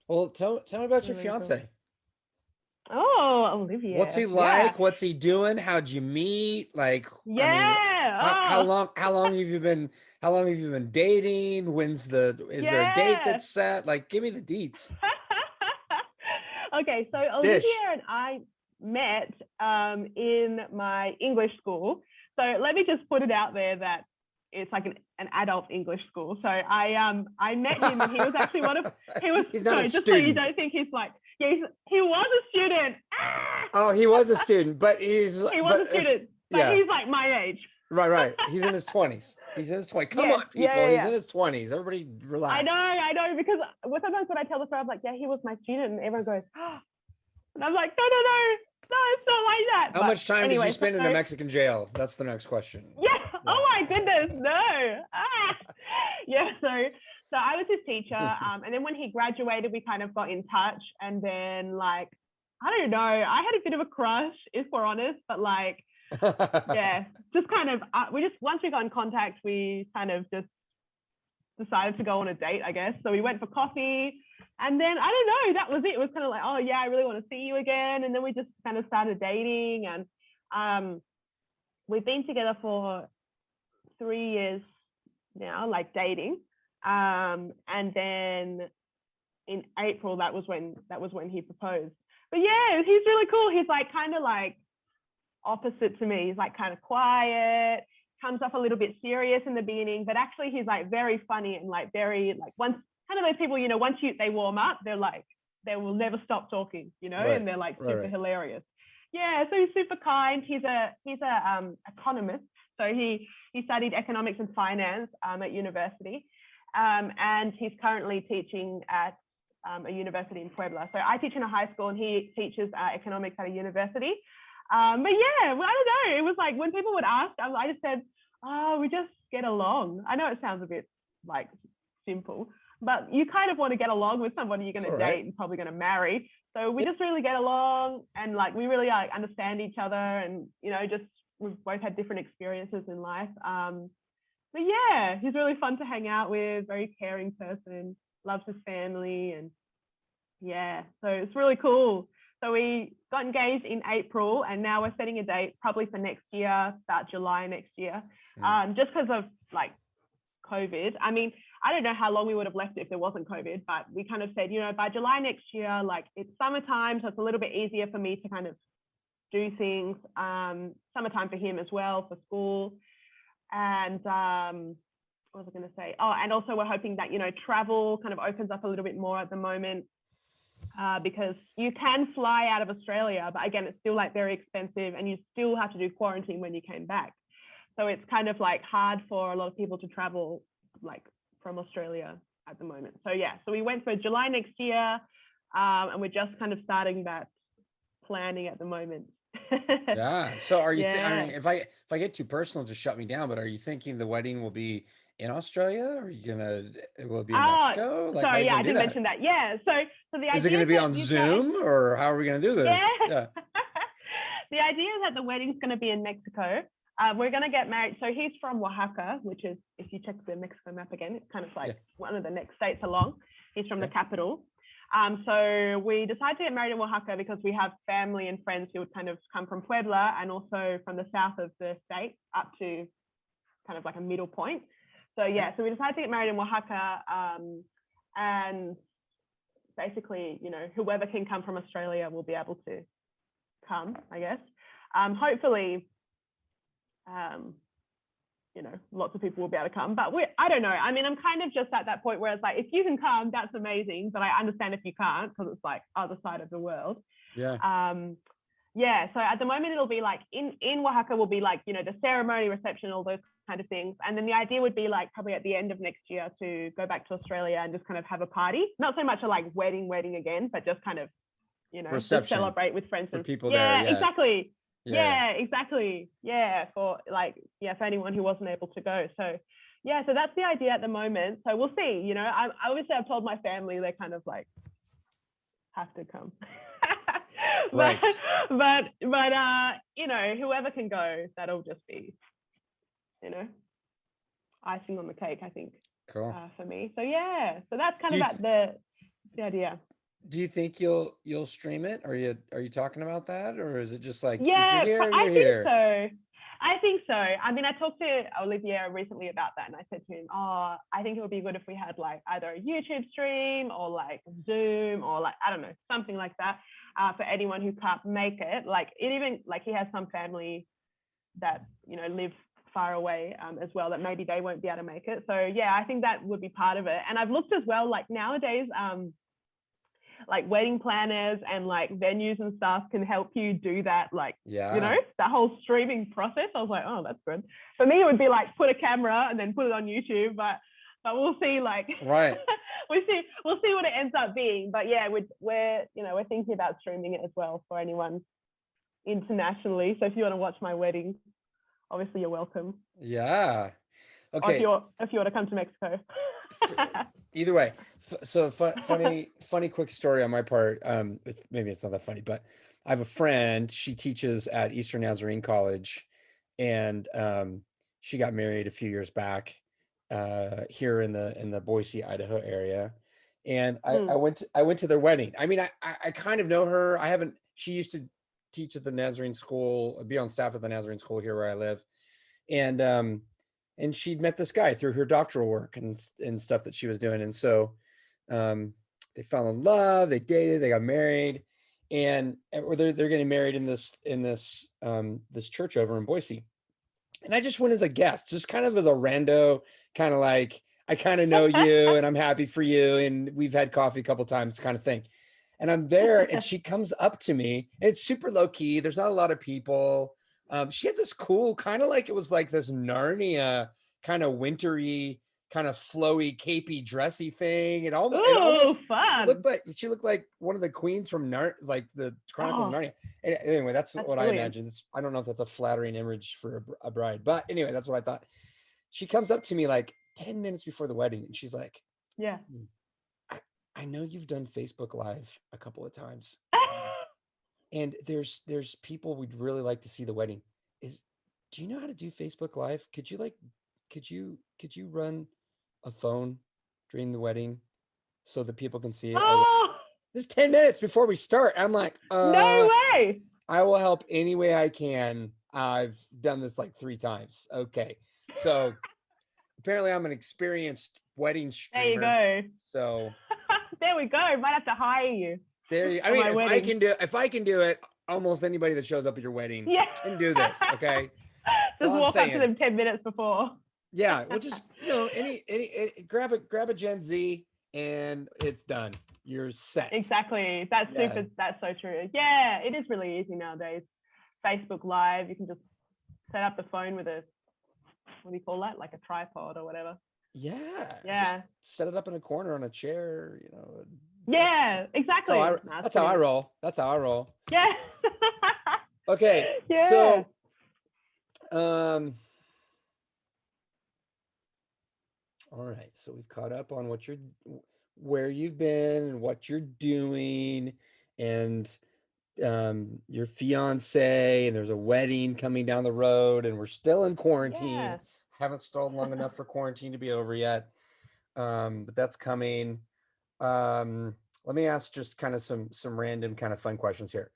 Well, tell me about your Really cool. fiance. Oh, What's he Olivia. Yeah. like? What's he doing? How'd you meet? Like, I mean, Yeah. how Oh, long how long have you been dating? Is there a date yeah. that's set? Like, give me the deets. Okay, so Olivia Dish. and I met in my English school. So let me just put it out there that it's like an adult English school. So I met him and he was actually one of he was He's not a sorry, just so you student. don't think he's like yeah, he was a student. Oh, he was a student, He was but a it's student, but yeah. he's like my age. Right. He's in his 20s. He's in his 20s. Come Yes, on, yeah, people. yeah, He's yeah. in his 20s. Everybody relax. I know, because sometimes when I tell the story, I'm like, yeah, he was my student, and everyone goes, oh. And I'm like, no, it's not like that. How But much time did you anyway, spend in so a Mexican jail? That's the next question. yeah, Yeah. oh my goodness, no, yeah. So I was his teacher, and then when he graduated, we kind of got in touch, and then like I don't know, I had a bit of a crush, if we're honest, but like yeah, just kind of we just once we got in contact, we kind of just decided to go on a date, I guess. So we went for coffee. And then I don't know, that was it. It was kind of like, oh yeah, I really want to see you again. And then we just kind of started dating. And we've been together for 3 years now, like dating. And then in April, that was when he proposed. But yeah, he's really cool. He's like kind of like opposite to me. He's like kind of quiet, comes off a little bit serious in the beginning, but actually he's like very funny and like very like once kind of those people, once they warm up, they're like they will never stop talking, Right. and they're like super Right. hilarious. Yeah, so he's super kind. He's a economist, so he studied economics and finance at university, and he's currently teaching at a university in Puebla. So I teach in a high school, and he teaches economics at a university. But yeah, well, I don't know. It was like when people would ask, I just said, "Oh, we just get along." I know it sounds a bit like simple, but you kind of want to get along with somebody you're It's going all to right. date and probably going to marry. So we Yeah. just really get along, and like we really like understand each other, and just we've both had different experiences in life. But yeah, he's really fun to hang out with. Very caring person, loves his family, and yeah, so it's really cool. So we got engaged in April, and now we're setting a date probably for next year, start July next year, Mm. just because of like COVID. I mean, I don't know how long we would have left it if there wasn't COVID, but we kind of said, by July next year, like it's summertime, so it's a little bit easier for me to kind of do things. Summertime for him as well for school, and what was I going to say? Oh, and also we're hoping that travel kind of opens up a little bit more at the moment, because you can fly out of Australia, but again, it's still like very expensive, and you still have to do quarantine when you came back. So it's kind of like hard for a lot of people to travel like from Australia at the moment. So yeah, so we went for July next year, and we're just kind of starting that planning at the moment. Yeah. So are you I mean, Yeah. if I get too personal, just shut me down, but are you thinking the wedding will be in Australia? Or are you gonna it will be in Oh, Mexico? Like how are sorry. you Yeah, gonna I do didn't that? mention that. Yeah. So the Is it idea gonna is be that on these guys, Zoom or how are we gonna do yeah. this? Yeah. The idea is that the wedding's going to be in Mexico. We're going to get married. So he's from Oaxaca, which is, if you check the Mexico map again, it's kind of like Yeah. one of the next states along. He's from the Okay. capital. So we decided to get married in Oaxaca because we have family and friends who would kind of come from Puebla and also from the south of the state up to kind of like a middle point. So yeah, so we decided to get married in Oaxaca, and basically, whoever can come from Australia will be able to come, I guess. Hopefully, lots of people will be able to come, but I don't know. I mean, I'm kind of just at that point where it's like, if you can come, that's amazing, but I understand if you can't because it's like other side of the world. Yeah. Yeah, so at the moment it'll be like in Oaxaca will be like, the ceremony, reception, all those kind of things. And then the idea would be like probably at the end of next year to go back to Australia and just kind of have a party. Not so much a like wedding again, but just kind of just Reception celebrate with friends. for And people there. yeah, Yeah. exactly. Yeah. Yeah, exactly. Yeah, for anyone who wasn't able to go. So yeah, so that's the idea at the moment. So we'll see. I obviously I've told my family they're kind of like have to come. but Right. whoever can go, that'll just be, you know, icing on the cake, I think, Cool. for me. So yeah, so that's kind Do of you at th the idea. do you think you'll stream it? Are you talking about that, or is it just like if you're Yeah, here, I you're think here? so. I think so. I mean, I talked to Olivier recently about that, and I said to him, "Oh, I think it would be good if we had like either a YouTube stream or like Zoom or like I don't know something like that for anyone who can't make it. Like it even like he has some family that live far away as well that maybe they won't be able to make it. So yeah, I think that would be part of it. And I've looked as well. Like nowadays, like wedding planners and like venues and stuff can help you do that, like Yeah. that whole streaming process. I was like, oh, that's good. For me it would be like put a camera and then put it on YouTube, but we'll see, like Right. we'll see what it ends up being. But yeah, we're thinking about streaming it as well for anyone internationally. So if you want to watch my wedding, obviously you're welcome, Yeah. or Okay. if you want to come to Mexico. Either way, so funny quick story on my part. Maybe it's not that funny, but I have a friend. She teaches at Eastern Nazarene College, and she got married a few years back here in the Boise, Idaho area. And Mm. I went to their wedding. I mean, I kind of know her. I haven't. She used to teach at the Nazarene school, be on staff at the Nazarene school here where I live, and she'd met this guy through her doctoral work and stuff that she was doing. And so um, they fell in love, they dated, they got married, and or they're getting married in this church over in Boise. And I just went as a guest, just kind of as a rando, kind of like I kind of know you and I'm happy for you and we've had coffee a couple times kind of thing. And I'm there and she comes up to me and it's super low key. There's not a lot of people. She had this cool kind of like it was like this Narnia kind of wintry, kind of flowy, capey, dressy thing. It Ooh, almost fun. looked like she looked like one of the queens from like the Chronicles of Oh, Narnia. Anyway, that's that's what I brilliant. imagined. I don't know if that's a flattering image for a bride, but anyway, that's what I thought. She comes up to me like 10 minutes before the wedding and she's like, Yeah. "Hmm, I, I know you've done Facebook Live a couple of times. And there's people we'd really like to see the wedding. Is Do you know how to do Facebook Live? Could you run a phone during the wedding so that people can see our Oh, this 10 minutes before we start. I'm like, no way. I will help any way I can. I've done this like 3 times. Okay. So apparently I'm an experienced wedding There you streamer. go. So There we go. Might have to hire you there you I for mean my wedding. if I can do it, almost anybody that shows up at your wedding Yeah. can do this. Okay. That's Just all I'm walk up to saying. them 10 minutes before. Yeah, well just grab a Gen Z and it's done. You're set. Exactly. That's Yeah. super. That's so true. Yeah, it is really easy nowadays. Facebook Live, you can just set up the phone with a, what do you call that? Like a tripod or whatever. Yeah, just Yeah. set it up in a corner on a chair, Yeah, exactly. No, it's that's how I brilliant. roll. That's how I roll. Yeah. Okay, Yeah. so um all right, so we've caught up on where you've been and what you're doing and your fiance and there's a wedding coming down the road and we're still in quarantine. Yeah. Haven't stalled long enough for quarantine to be over yet. But that's coming. Let me ask just kind of some random kind of fun questions here.